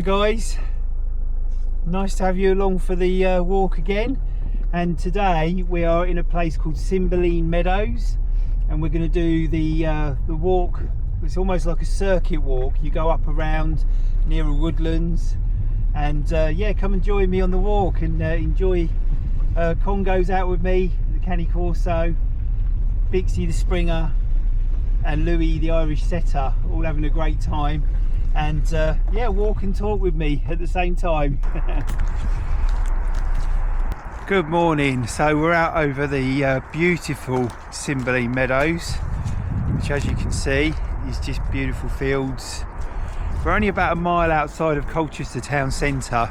guys, nice to have you along for the walk again. And today we are in a place called Cymbeline Meadows, and we're going to do the walk. It's almost like a circuit walk. You go up around near a woodlands, and yeah, come and join me on the walk and enjoy. Congo's out with me, the Cane Corso, Bixie the Springer, and Louis the Irish Setter, all having a great time. And yeah, walk and talk with me at the same time. Good morning. So we're out over the beautiful Cymbeline Meadows, which, as you can see, is just beautiful fields. We're only about a mile outside of Colchester town centre,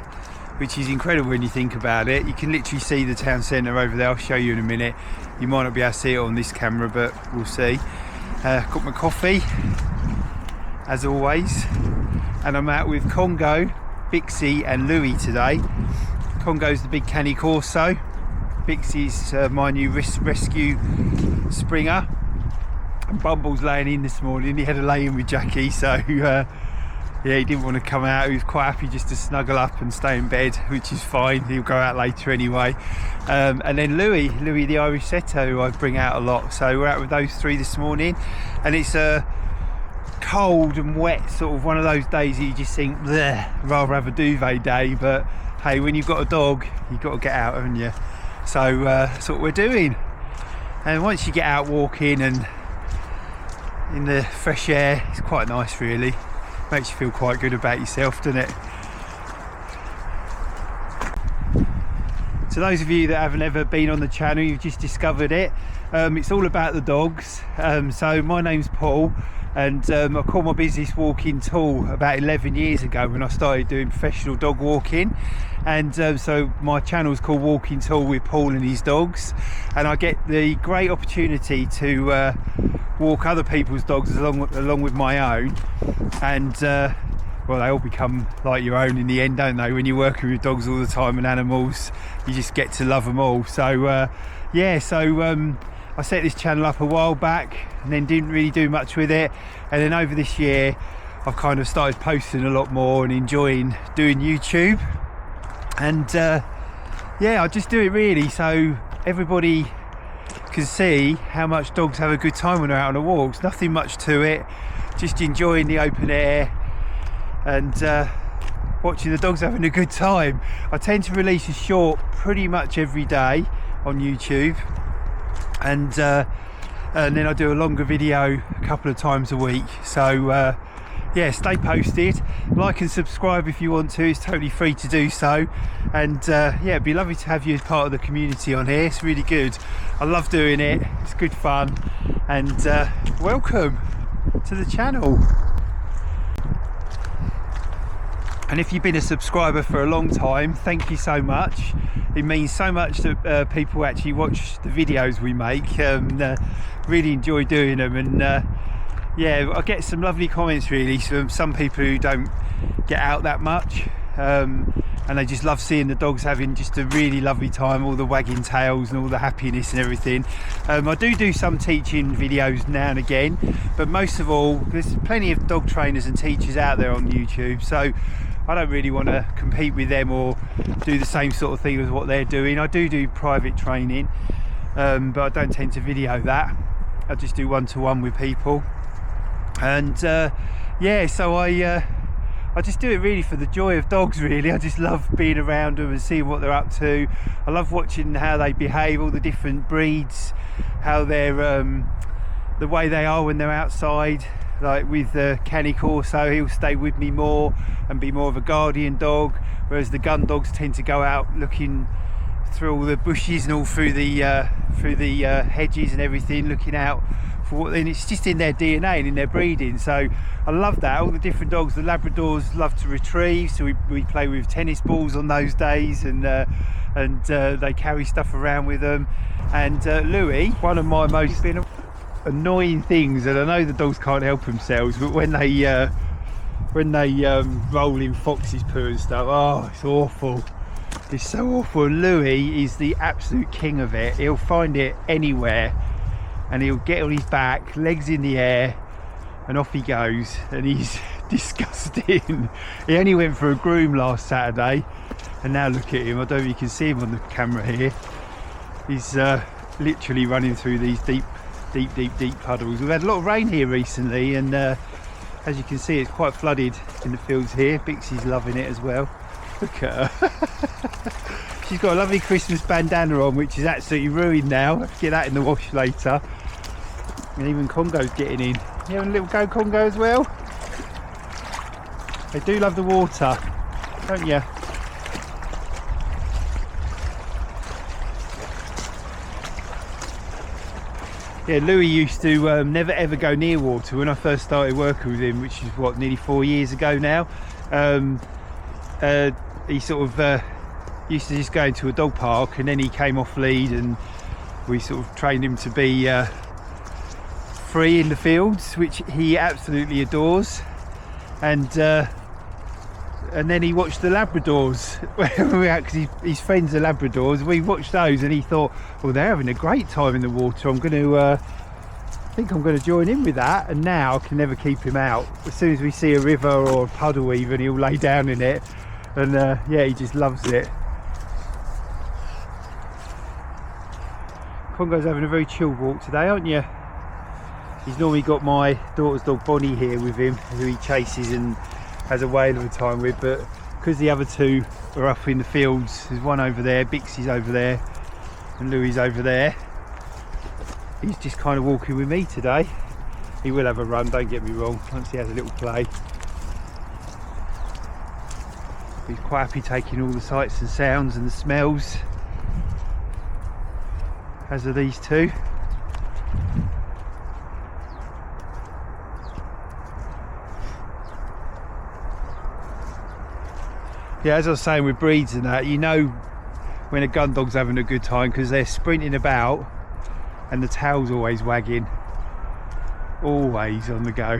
which is incredible when you think about it. You can literally see the town centre over there. I'll show you in a minute. You might not be able to see it on this camera, but we'll see. Got my coffee, as always, and I'm out with Congo, Bixie and Louis today. Congo's the big Cane Corso, Bixie's my new rescue Springer, and Bumble's laying in this morning. He had a lay in with Jackie, so yeah, he didn't want to come out. He was quite happy just to snuggle up and stay in bed, which is fine. He'll go out later anyway. And then Louis the Irish Setter, who I bring out a lot. So we're out with those three this morning, and it's a cold and wet, sort of one of those days that you just think, rather have a duvet day. But hey, when you've got a dog, you've got to get out, haven't you? So that's what we're doing. And once you get out walking and in the fresh air, it's quite nice, really. Makes you feel quite good about yourself, doesn't it? To those of you that haven't ever been on the channel, you've just discovered it. It's all about the dogs. So my name's Paul, and I called my business Walking Tall about 11 years ago when I started doing professional dog walking. And so my channel is called Walking Tall with Paul and his dogs, and I get the great opportunity to walk other people's dogs along with my own. And well, they all become like your own in the end, don't they? When you're working with dogs all the time and animals, you just get to love them all. So yeah, so I set this channel up a while back and then didn't really do much with it, and then over this year I've kind of started posting a lot more and enjoying doing YouTube. And yeah, I just do it really so everybody can see how much dogs have a good time when they're out on the walks. Nothing much to it, just enjoying the open air and watching the dogs having a good time. I tend to release a short pretty much every day on YouTube, and then I do a longer video a couple of times a week. So yeah, stay posted, like and subscribe if you want to. It's totally free to do so. And yeah, it'd be lovely to have you as part of the community on here. It's really good. I love doing it. It's good fun. And welcome to the channel. And if you've been a subscriber for a long time, thank you so much. It means so much that people actually watch the videos we make. Really enjoy doing them. And yeah, I get some lovely comments really from some people who don't get out that much, and they just love seeing the dogs having just a really lovely time, all the wagging tails and all the happiness and everything. I do some teaching videos now and again, but most of all, there's plenty of dog trainers and teachers out there on YouTube, so I don't really want to compete with them or do the same sort of thing as what they're doing. I do private training, but I don't tend to video that. I just do one-to-one with people. And yeah, so I just do it really for the joy of dogs, really. I just love being around them and seeing what they're up to. I love watching how they behave, all the different breeds, how they're the way they are when they're outside. Like with the Cane Corso, he'll stay with me more and be more of a guardian dog, whereas the gun dogs tend to go out looking through all the bushes and all through the hedges and everything, looking out for what, and it's just in their DNA and in their breeding. So I love that. All the different dogs. The Labradors love to retrieve, so we play with tennis balls on those days, and they carry stuff around with them. And Louis, one of my most annoying things, and I know the dogs can't help themselves, but when they roll in fox's poo and stuff, oh, it's awful. It's so awful. Louis is the absolute king of it. He'll find it anywhere and he'll get on his back, legs in the air, and off he goes. And he's disgusting. He only went for a groom last Saturday, and now look at him. I don't know if you can see him on the camera here. He's literally running through these deep puddles. We've had a lot of rain here recently, and as you can see, it's quite flooded in the fields here. Bixie's loving it as well. Look at her. She's got a lovely Christmas bandana on, which is absolutely ruined now. I'll get that in the wash later. And even Congo's getting in. You having a little go, Congo, as well? They do love the water, don't you? Yeah, Louis used to never ever go near water when I first started working with him, which is what, nearly 4 years ago now. He sort of used to just go into a dog park, and then he came off lead, and we sort of trained him to be free in the fields, which he absolutely adores. And then he watched the Labradors because his friends are Labradors. We watched those, and he thought, well, they're having a great time in the water. I'm going to I think I'm going to join in with that. And now I can never keep him out. As soon as we see a river or a puddle even, he'll lay down in it, and yeah, he just loves it. Congo's having a very chilled walk today, aren't you? He's normally got my daughter's dog Bonnie here with him, who he chases and has a whale of a time with, but because the other two are up in the fields, there's one over there, Bixie's over there, and Louis over there, he's just kind of walking with me today. He will have a run, don't get me wrong, once he has a little play. He's quite happy taking all the sights and sounds and the smells, as are these two. Yeah, as I was saying with breeds and that, you know when a gun dog's having a good time because they're sprinting about and the tail's always wagging, always on the go.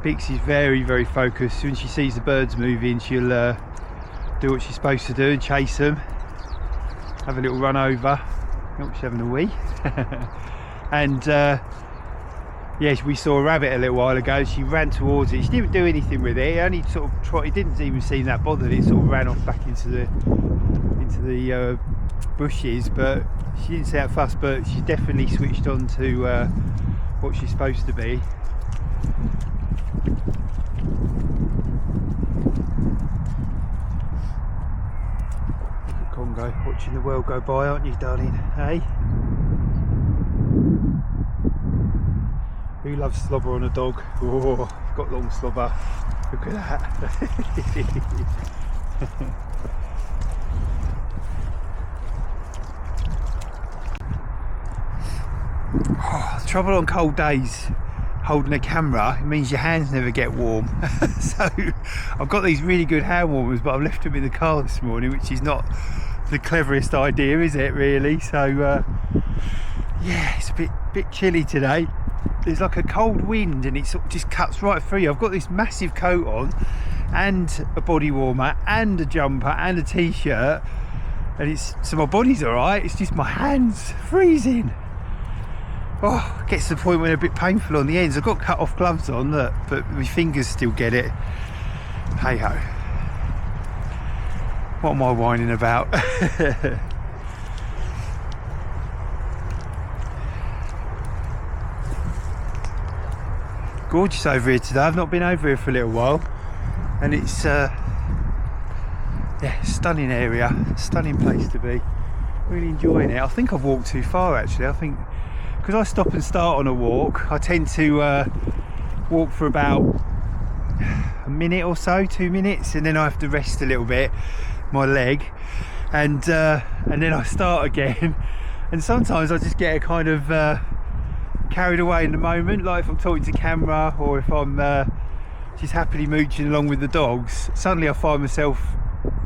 Bixie's very, very focused. When she sees the birds moving, she'll do what she's supposed to do and chase them, have a little run over. Oh, she's having a wee. And yes, we saw a rabbit a little while ago. She ran towards it. She didn't do anything with it. It only sort of tried. It didn't even seem that bothered. It sort of ran off back into the bushes. But she didn't see that fuss. But she's definitely switched on to what she's supposed to be. Look at Congo watching the world go by, aren't you, darling? Hey. Who loves slobber on a dog? Oh, got long slobber. Look at that. Oh, the trouble on cold days holding a camera, it means your hands never get warm. So I've got these really good hand warmers, but I've left them in the car this morning, which is not the cleverest idea, is it really? So yeah, it's a bit chilly today. There's like a cold wind and it sort of just cuts right through you. I've got this massive coat on and a body warmer and a jumper and a t-shirt, and so my body's alright, it's just my hands freezing. Oh, it gets to the point where they're a bit painful on the ends. I've got cut off gloves on, look, but my fingers still get it. Hey ho. What am I whining about? Gorgeous over here today. I've not been over here for a little while, and it's yeah, stunning area, stunning place to be. Really enjoying it. I think I've walked too far actually. I think because I stop and start on a walk, I tend to walk for about a minute or so, 2 minutes, and then I have to rest a little bit, my leg, and then I start again. And sometimes I just get a kind of carried away in the moment, like if I'm talking to camera or if I'm just happily mooching along with the dogs. Suddenly I find myself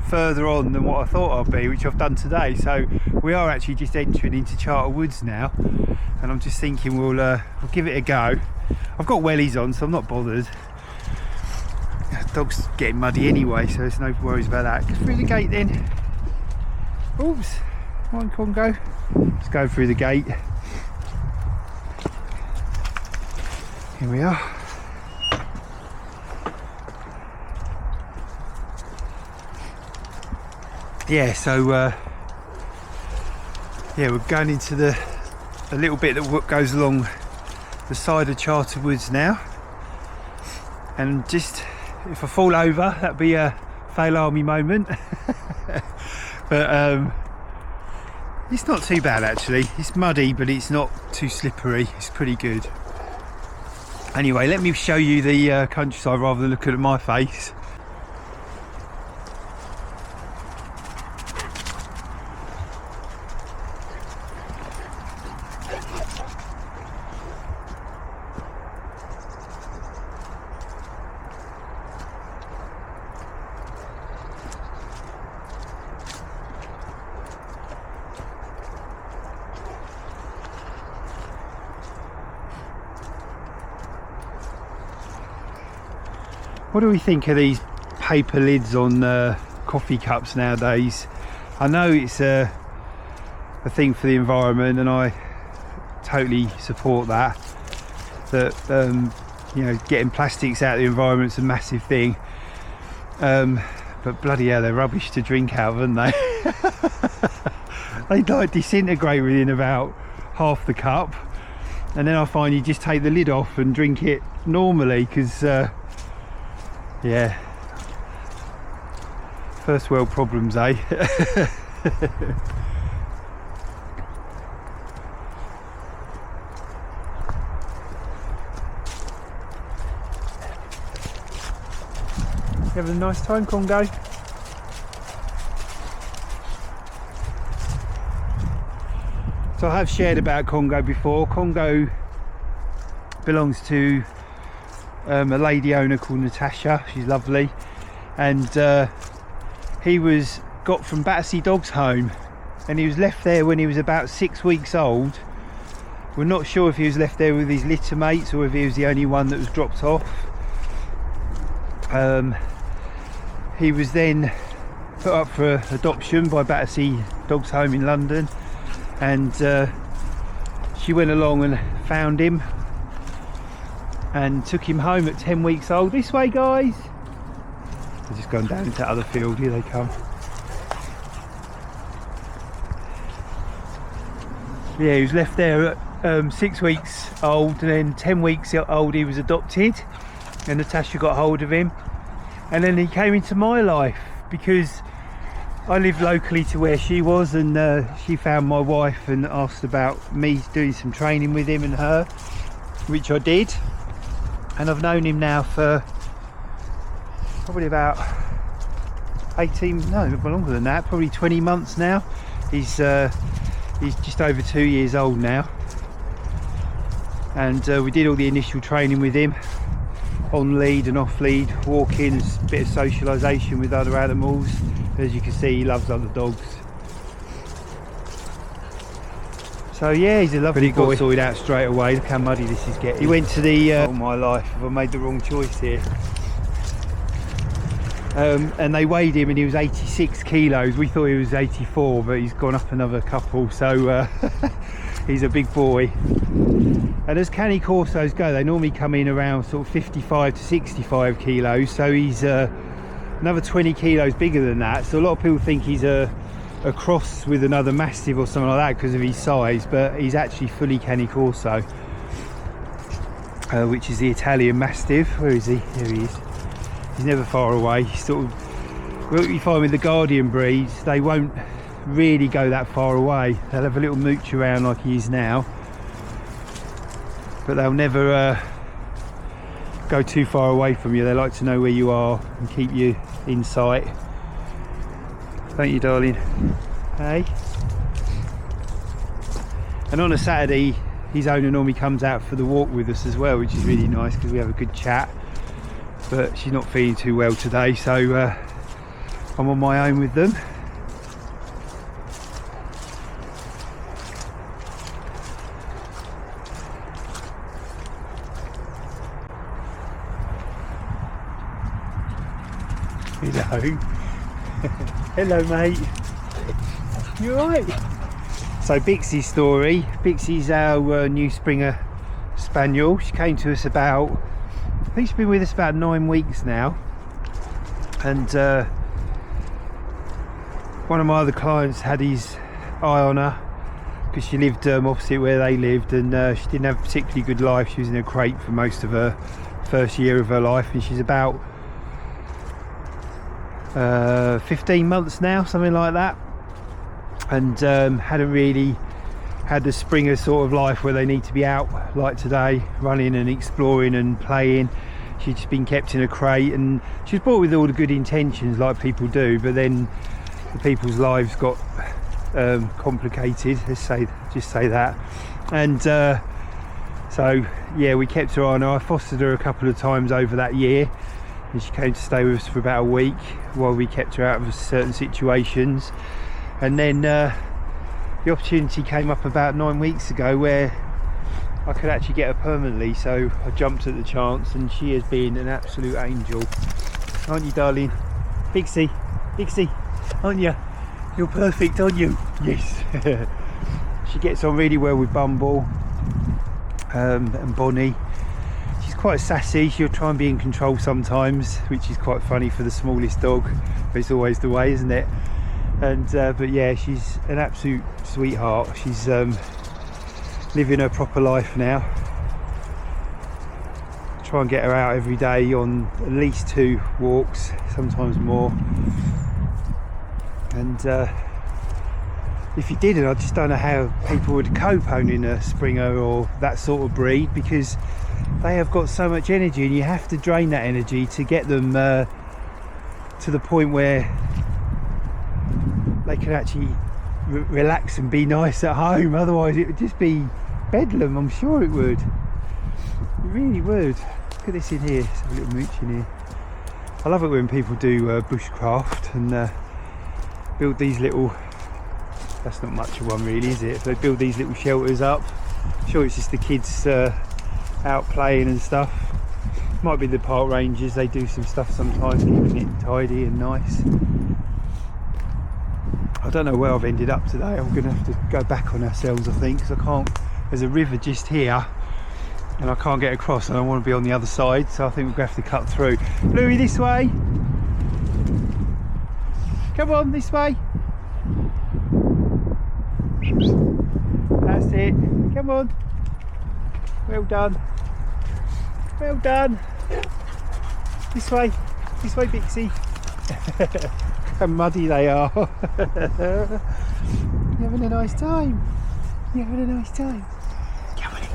further on than what I thought I'd be, which I've done today. So we are actually just entering into Charter Woods now, and I'm just thinking we'll give it a go. I've got wellies on, so I'm not bothered. The dog's getting muddy anyway, so there's no worries about that. Go through the gate then. Oops, come on Congo. Let's go through the gate. Here we are. Yeah, so yeah, we're going into a little bit that goes along the side of Charter Woods now, and just if I fall over, that'd be a fail army moment. But it's not too bad actually. It's muddy, but it's not too slippery. It's pretty good. Anyway, let me show you the countryside rather than looking at my face. What do we think of these paper lids on coffee cups nowadays? I know it's a thing for the environment, and I totally support that. That you know, getting plastics out of the environment's a massive thing. But bloody hell, they're rubbish to drink out of, aren't they? They like disintegrate within about half the cup, and then I find you just take the lid off and drink it normally, because yeah, first world problems, eh? You having a nice time, Congo? So I have shared about Congo before. Congo belongs to a lady owner called Natasha. She's lovely, and he was got from Battersea Dogs Home, and he was left there when he was about 6 weeks old. We're not sure if he was left there with his litter mates or if he was the only one that was dropped off. He was then put up for adoption by Battersea Dogs Home in London, and she went along and found him and took him home at 10 weeks old. This way, guys. They're just gone down into the other field. Here they come. Yeah, he was left there at 6 weeks old, and then 10 weeks old he was adopted, and Natasha got hold of him, and then he came into my life because I lived locally to where she was, and she found my wife and asked about me doing some training with him and her, which I did. And I've known him now for probably about 18, no, longer than that, probably 20 months now. He's just over 2 years old now. And we did all the initial training with him, on lead and off lead, walking, a bit of socialisation with other animals. As you can see, he loves other dogs. So yeah, he's a lovely boy. But he got sorted out straight away. Look how muddy this is getting. He went to the oh my life, have I made the wrong choice here? And they weighed him and he was 86 kilos. We thought he was 84, but he's gone up another couple, so he's a big boy. And as Cane Corsos go, they normally come in around sort of 55 to 65 kilos, so he's another 20 kilos bigger than that. So a lot of people think he's a cross with another Mastiff or something like that because of his size, but he's actually fully Cane Corso, which is the Italian Mastiff. Where is he? Here he is. He's never far away. He's sort of, what you find with the Guardian breeds, they won't really go that far away. They'll have a little mooch around like he is now, but they'll never go too far away from you. They like to know where you are and keep you in sight. Don't you, darling? Hey. And on a Saturday, his owner normally comes out for the walk with us as well, which is really nice because we have a good chat. But she's not feeling too well today, so I'm on my own with them. Hello. Hello, mate. You alright? So Bixie's story. Bixie's our new Springer spaniel. She came to us about, I think she's been with us about 9 weeks now, and one of my other clients had his eye on her because she lived opposite where they lived, and she didn't have a particularly good life. She was in a crate for most of her first year of her life, and she's about 15 months now, something like that, and hadn't really had the springer sort of life where they need to be out like today, running and exploring and playing. She'd just been kept in a crate, and she was brought with all the good intentions like people do, but then the people's lives got complicated, just say that. And so yeah, we kept her on. I fostered her a couple of times over that year, and she came to stay with us for about a week while we kept her out of certain situations. And then the opportunity came up about 9 weeks ago where I could actually get her permanently, so I jumped at the chance, and she has been an absolute angel, aren't you, darling? Pixie, aren't you? You're perfect, aren't you? Yes. She gets on really well with Bumble and Bonnie. She's quite sassy. She'll try and be in control sometimes, which is quite funny for the smallest dog, but it's always the way, isn't it? And but yeah, she's an absolute sweetheart. She's living her proper life now. Try and get her out every day on at least 2 walks, sometimes more. And if you didn't, I just don't know how people would cope owning a Springer or that sort of breed, because they have got so much energy, and you have to drain that energy to get them to the point where they can actually relax and be nice at home. Otherwise it would just be bedlam. I'm sure it would. It really would. Look at this in here. Let's have a little mooch in here. I love it when people do bushcraft and build these little, that's not much of one really, is it? They build these little shelters up. I'm sure it's just the kids out playing and stuff. Might be the park rangers, they do some stuff sometimes, keeping it tidy and nice. I don't know where I've ended up today. I'm going to have to go back on ourselves, I think, because I can't, there's a river just here and I can't get across, and I want to be on the other side, so I think we're going to have to cut through. Bluey, this way. Come on, this way. That's it. Come on. Well done. Well done. This way, Bixie. How muddy they are. You're having a nice time. You're having a nice time. Come on in.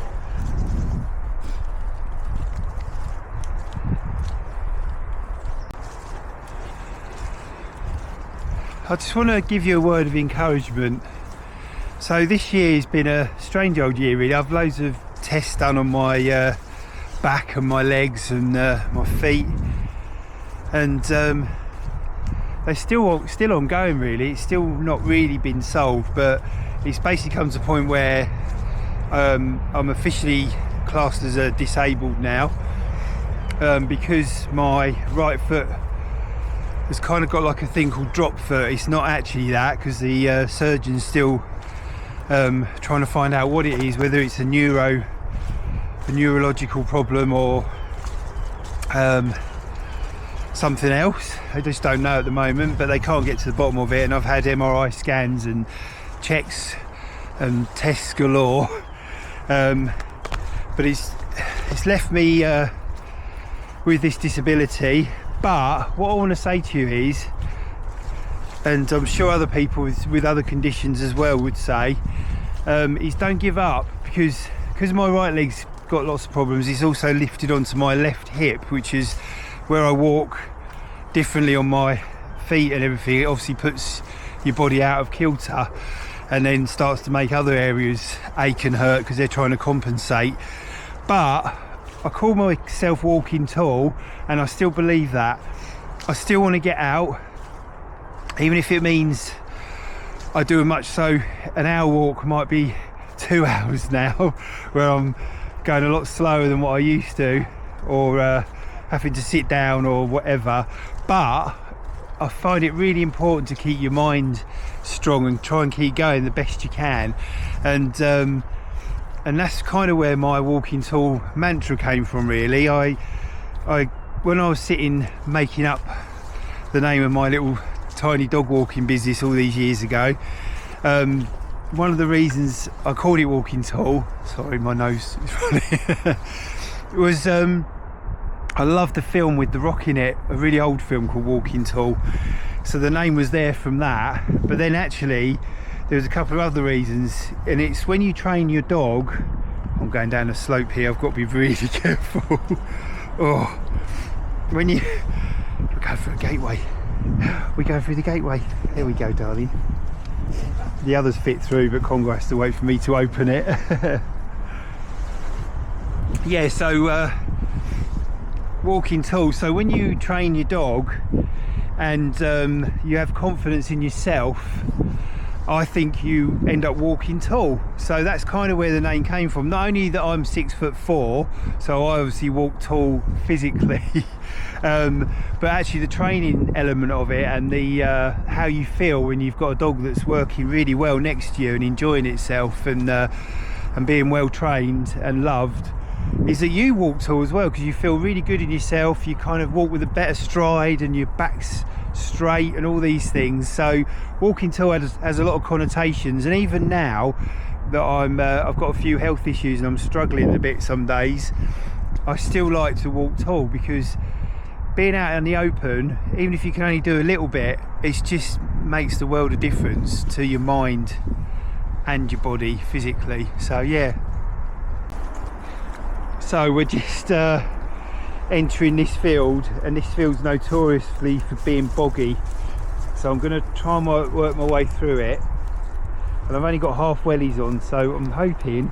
I just want to give you a word of encouragement. So this year has been a strange old year really. I've loads of tests done on my back and my legs and my feet, and they're still ongoing really. It's still not really been solved, but it's basically come to a point where I'm officially classed as a disabled now, because my right foot has kind of got like a thing called drop foot. It's not actually that, because the surgeon's still trying to find out what it is, whether it's a neurological problem or something else. I just don't know at the moment, but they can't get to the bottom of it, and I've had MRI scans and checks and tests galore, but it's left me with this disability. But what I want to say to you is, and I'm sure other people with other conditions as well would say, is don't give up, because my right leg's got lots of problems. It's also lifted onto my left hip, which is where I walk differently on my feet and everything. It obviously puts your body out of kilter and then starts to make other areas ache and hurt because they're trying to compensate. But I call myself walking tall, and I still believe that. I still want to get out, even if it means I do an hour walk might be 2 hours now, where I'm going a lot slower than what I used to, or having to sit down or whatever. But I find it really important to keep your mind strong and try and keep going the best you can. And And that's kind of where my walking tall mantra came from, really. I when I was sitting making up the name of my little tiny dog walking business all these years ago, one of the reasons I called it walking tall, sorry my nose is running, was I loved the film with The Rock in it, a really old film called Walking Tall. So the name was there from that, but then actually there was a couple of other reasons, and it's when you train your dog. I'm going down a slope here, I've got to be really careful. Oh, when you go through a gateway, we go through the gateway, there we go darling. The others fit through, but Congo has to wait for me to open it. Yeah, so walking tall. So when you train your dog and you have confidence in yourself, I think you end up walking tall. So that's kind of where the name came from. Not only that I'm 6'4", so I obviously walk tall physically, but actually the training element of it, and the how you feel when you've got a dog that's working really well next to you and enjoying itself, and being well trained and loved, is that you walk tall as well, because you feel really good in yourself. You kind of walk with a better stride and your back's straight and all these things. So walking tall has a lot of connotations, and even now that I've got a few health issues and I'm struggling a bit some days, I still like to walk tall, because being out in the open, even if you can only do a little bit, it just makes the world of difference to your mind and your body physically. So yeah, so we're just entering this field, and this field's notoriously for being boggy, so I'm going to try and work my way through it, and I've only got half wellies on, so I'm hoping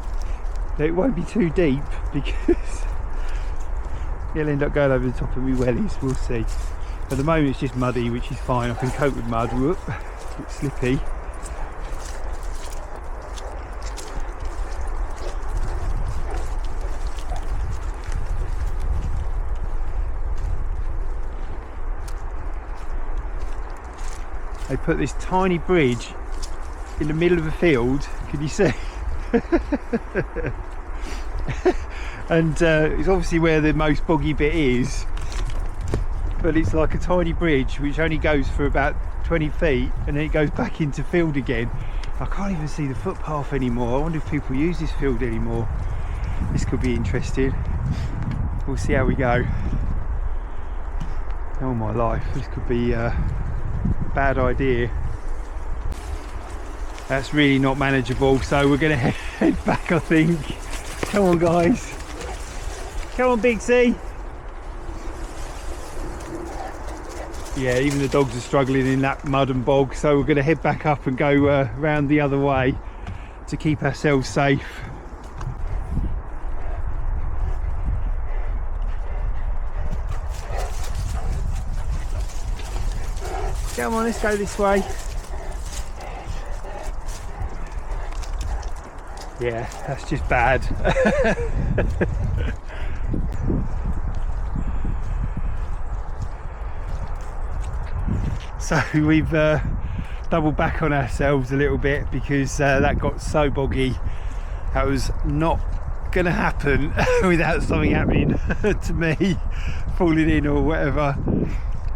that it won't be too deep, because it'll end up going over the top of me wellies. We'll see. At the moment it's just muddy, which is fine, I can cope with mud. Whoop, it's slippy. They put this tiny bridge in the middle of a field, can you see? And it's obviously where the most boggy bit is, but it's like a tiny bridge which only goes for about 20 feet and then it goes back into field again. I can't even see the footpath anymore. I wonder if people use this field anymore. This could be interesting. We'll see how we go. Oh my life, this could be bad idea. That's really not manageable, so we're going to head back, I think. Come on guys, come on Big C. Yeah, even the dogs are struggling in that mud and bog, so we're going to head back up and go round the other way to keep ourselves safe. Come on, let's go this way. Yeah, that's just bad. So we've doubled back on ourselves a little bit, because that got so boggy. That was not going to happen without something happening to me, falling in or whatever.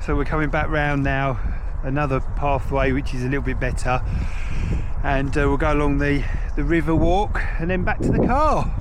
So we're coming back round now, another pathway which is a little bit better, and we'll go along the river walk and then back to the car.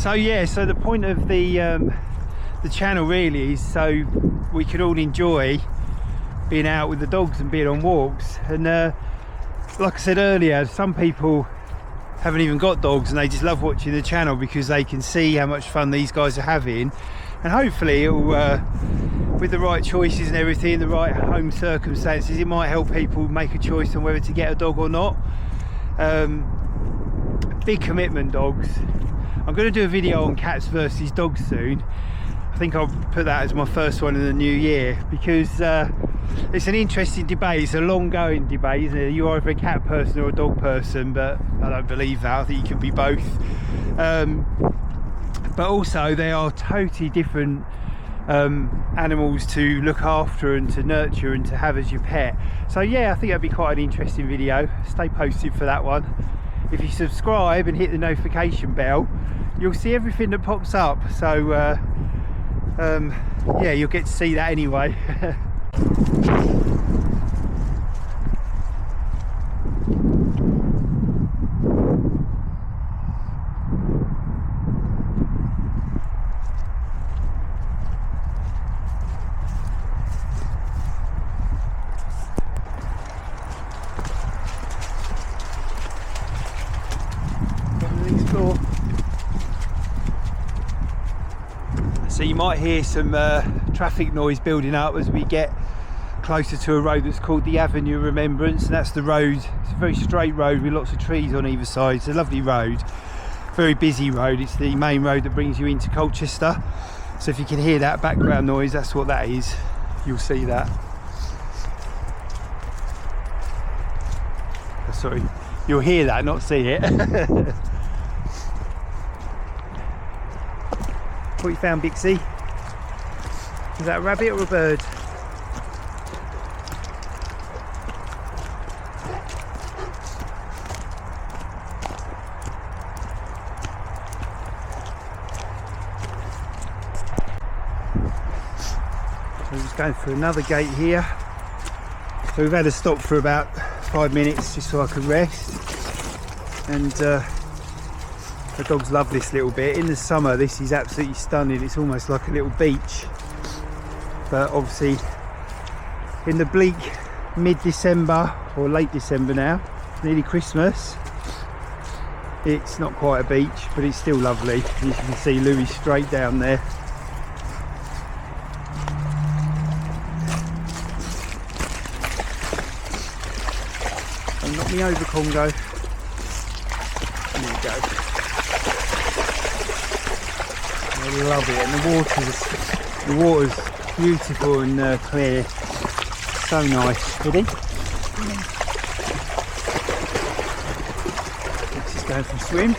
So yeah, so the point of the channel really is so we can all enjoy being out with the dogs and being on walks. And like I said earlier, some people haven't even got dogs and they just love watching the channel because they can see how much fun these guys are having, and hopefully it'll with the right choices and everything, the right home circumstances, it might help people make a choice on whether to get a dog or not. Big commitment, dogs. I'm going to do a video on cats versus dogs soon. I think I'll put that as my first one in the new year, because it's an interesting debate. It's a long going debate, isn't it? You're either a cat person or a dog person, but I don't believe that. I think you can be both. But also they are totally different animals to look after and to nurture and to have as your pet. So yeah, I think that'd be quite an interesting video. Stay posted for that one. If you subscribe and hit the notification bell, you'll see everything that pops up. So yeah, you'll get to see that anyway. So you might hear some traffic noise building up as we get closer to a road that's called the Avenue of Remembrance, and that's the road. It's a very straight road with lots of trees on either side. It's a lovely road, very busy road. It's the main road that brings you into Colchester. So if you can hear that background noise, that's what that is. You'll see that. Oh, sorry, you'll hear that, not see it. What you found, Bixie? Is that a rabbit or a bird? So we're just going through another gate here. So we've had to stop for about 5 minutes just so I could rest. And the dogs love this little bit. In the summer this is absolutely stunning. It's almost like a little beach, but obviously in the bleak mid-December or late December now, nearly Christmas, it's not quite a beach, but it's still lovely. As you can see, Louis straight down there. Don't knock me over, Congo. There you go. I love it, and the water's beautiful and clear. So nice. Ready? Let's just go for a swim.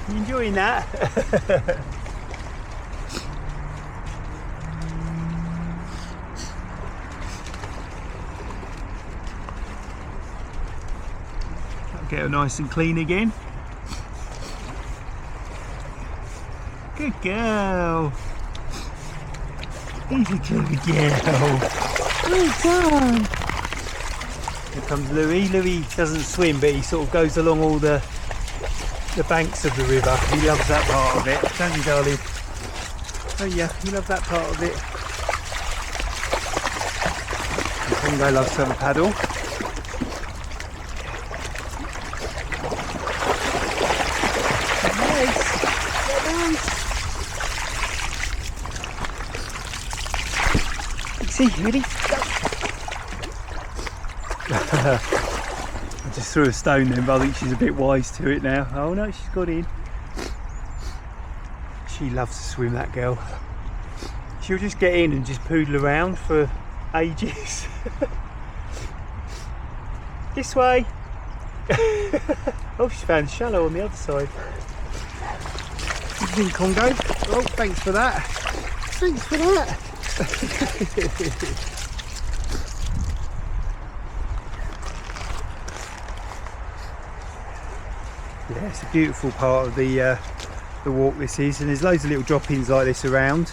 You enjoying that? Get her nice and clean again. Good girl. He's a good girl. Well done. Here comes Louis. Louis doesn't swim, but he sort of goes along all the banks of the river. He loves that part of it, don't you, darling? Oh yeah, you love that part of it. And Congo loves to have a paddle. See, ready? Go. I just threw a stone then, but I think she's a bit wise to it now. Oh no, she's got in. She loves to swim, that girl. She'll just get in and just poodle around for ages. This way. Oh, she found shallow on the other side. What do you think, Congo? Oh, thanks for that. Thanks for that. Yeah, it's a beautiful part of the the walk this is, and there's loads of little drop-ins like this around,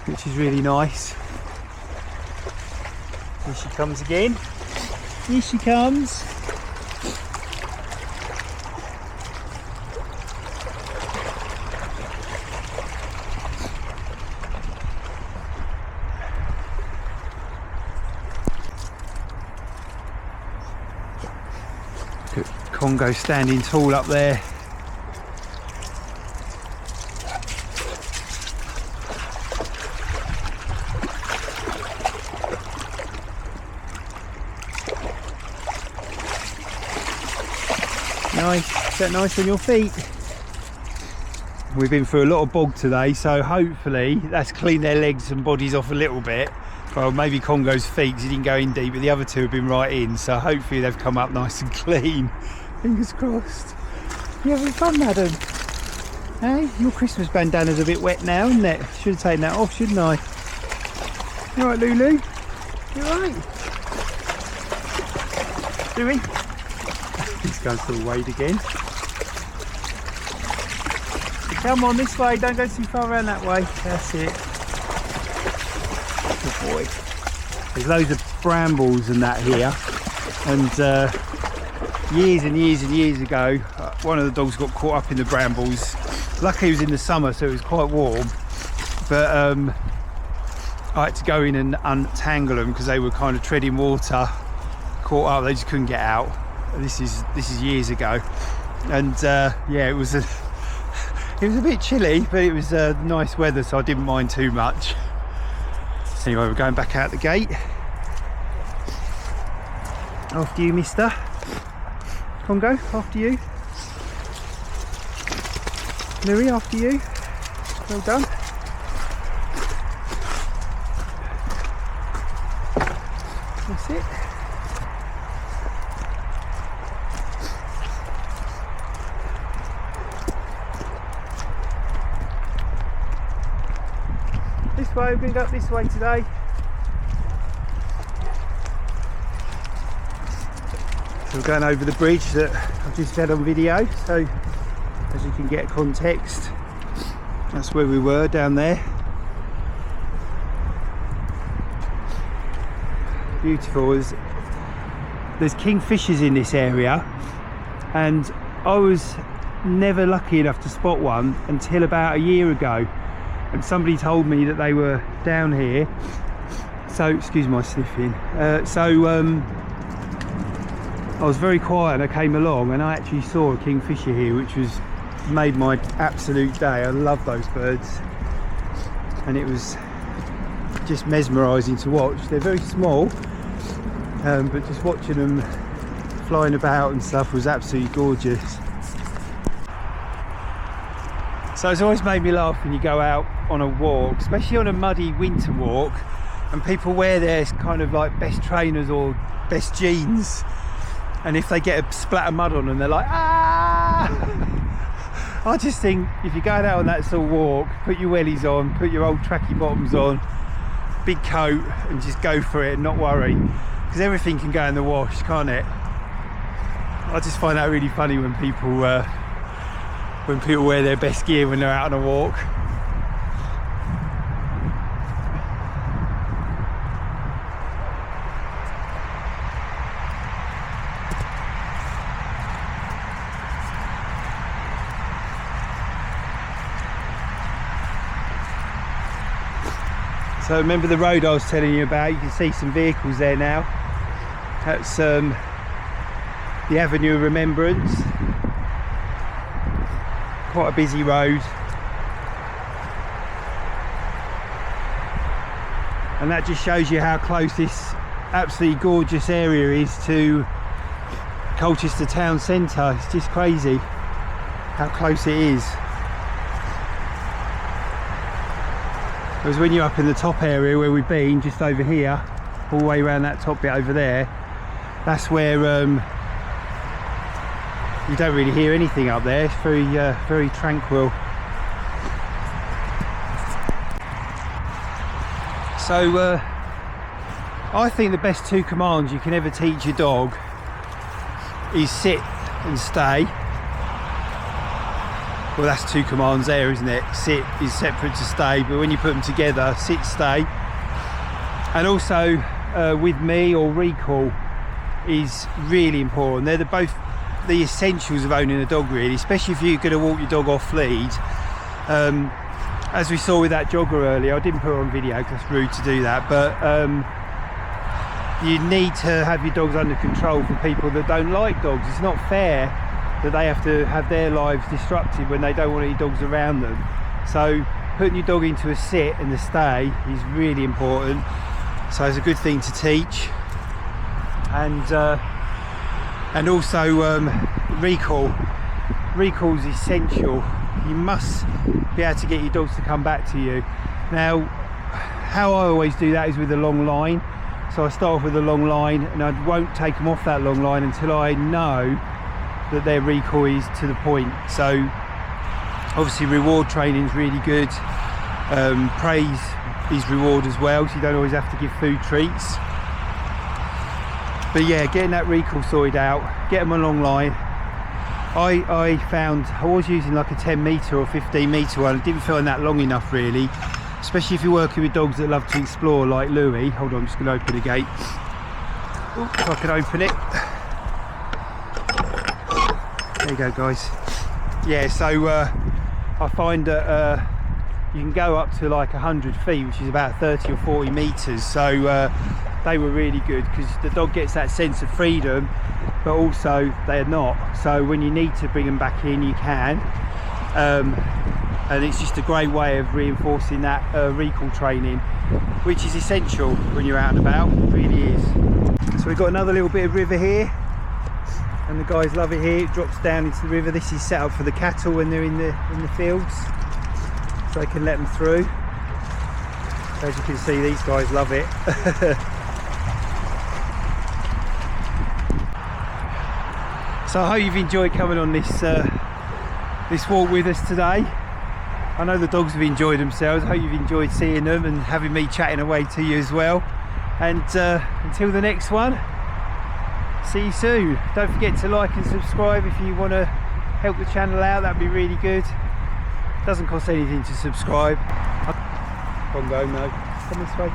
which is really nice. Here she comes again. Here she comes. Congo standing tall up there. Nice, is that nice on your feet? We've been through a lot of bog today, so hopefully that's cleaned their legs and bodies off a little bit. Well, maybe Congo's feet, because he didn't go in deep, but the other two have been right in, so hopefully they've come up nice and clean. Fingers crossed. You having fun, madam? Hey, your Christmas bandana's a bit wet now, isn't it? Should have taken that off, shouldn't I? You alright, Lulu? You alright? Louie? He's going to wade again. Come on, this way, don't go too far around that way. That's it. Good boy. There's loads of brambles and that here, and years and years and years ago, one of the dogs got caught up in the brambles. Luckily it was in the summer, so it was quite warm, but I had to go in and untangle them because they were kind of treading water, caught up, they just couldn't get out. This is years ago, and yeah, it was a bit chilly, but it was nice weather, so I didn't mind too much. So anyway, we're going back out the gate. After you, mister. Congo, after you. Louie, after you. Well done. That's it. This way, we're going to go up this way today. So we're going over the bridge that I've just had on video, so as you can get context, that's where we were, down there. Beautiful. There's kingfishers in this area, and I was never lucky enough to spot one until about a year ago, and somebody told me that they were down here. So excuse my sniffing. I was very quiet and I came along and I actually saw a kingfisher here, which made my absolute day. I love those birds, and it was just mesmerising to watch. They're very small, but just watching them flying about and stuff was absolutely gorgeous. So it's always made me laugh when you go out on a walk, especially on a muddy winter walk, and people wear their kind of like best trainers or best jeans, and if they get a splat of mud on them, they're like, ah! I just think if you're going out on that sort of walk, put your wellies on, put your old tracky bottoms on, big coat, and just go for it and not worry, because everything can go in the wash, can't it? I just find that really funny when people wear their best gear when they're out on a walk. So remember the road I was telling you about? You can see some vehicles there now. That's the Avenue of Remembrance. Quite a busy road. And that just shows you how close this absolutely gorgeous area is to Colchester town centre. It's just crazy how close it is. Whereas when you're up in the top area where we've been, just over here, all the way around that top bit over there, that's where you don't really hear anything up there. It's very, very tranquil. So I think the best two commands you can ever teach your dog is sit and stay, well, that's two commands there, isn't it? Sit is separate to stay, but when you put them together, sit, stay. And also with me, or recall is really important. They're both the essentials of owning a dog, really, especially if you're going to walk your dog off lead. As we saw with that jogger earlier, I didn't put it on video because it's rude to do that, but you need to have your dogs under control for people that don't like dogs. It's not fair that they have to have their lives disrupted when they don't want any dogs around them. So putting your dog into a sit and a stay is really important. So it's a good thing to teach. And also recall is essential. You must be able to get your dogs to come back to you. Now, how I always do that is with a long line. So I start off with a long line, and I won't take them off that long line until I know that their recall is to the point. So obviously reward training is really good. Praise is reward as well, so you don't always have to give food treats. But yeah, getting that recall sorted out, get them a long line. I found I was using like a 10 metre or 15 metre one. I didn't find that long enough, really, especially if you're working with dogs that love to explore like Louis. Hold on, I'm just going to open the gate. Ooh, if I can open it. There you go, guys. Yeah, so I find that you can go up to like 100 feet, which is about 30 or 40 metres. So they were really good because the dog gets that sense of freedom, but also they're not. So when you need to bring them back in, you can. And it's just a great way of reinforcing that recall training, which is essential when you're out and about. It really is. So we've got another little bit of river here, and the guys love it here. It drops down into the river. This is set up for the cattle when they're in the fields, so they can let them through. As you can see, these guys love it. So I hope you've enjoyed coming on this walk with us today. I know the dogs have enjoyed themselves. I hope you've enjoyed seeing them and having me chatting away to you as well. And until the next one, see you soon. Don't forget to like and subscribe if you want to help the channel out. That'd be really good. Doesn't cost anything to subscribe. Bongo, no. Come this way.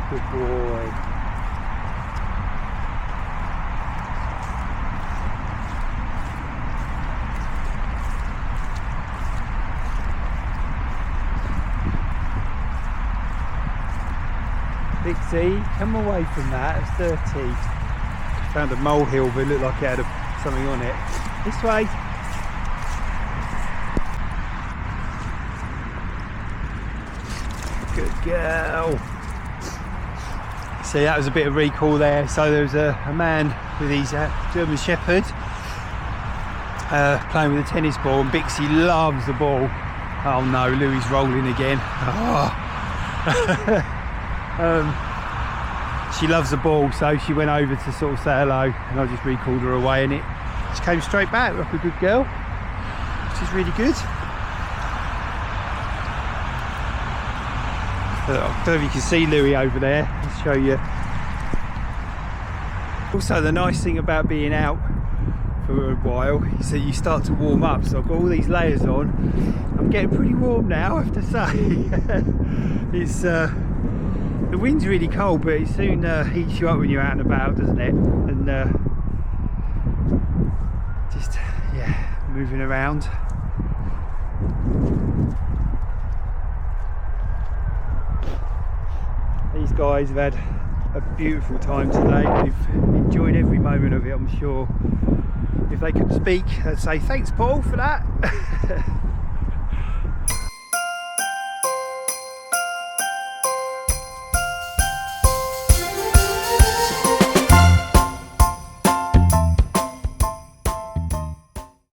Good boy. Dixie, come away from that, it's dirty. Found a molehill, but it looked like it had something on it. This way. Good girl. See, that was a bit of recall there. So there was a man with his German Shepherd playing with a tennis ball, and Bixie loves the ball. Oh no, Louis rolling again. Oh. She loves the ball, so she went over to sort of say hello, and I just recalled her away, and she came straight back like a good girl, which is really good. I don't know if you can see Louis over there. I'll show you. Also, the nice thing about being out for a while is that you start to warm up. So I've got all these layers on. I'm getting pretty warm now, I have to say. It's the wind's really cold, but it soon heats you up when you're out and about, doesn't it? And just, yeah, moving around. These guys have had a beautiful time today. They've enjoyed every moment of it, I'm sure. If they could speak, they'd say, thanks Paul for that.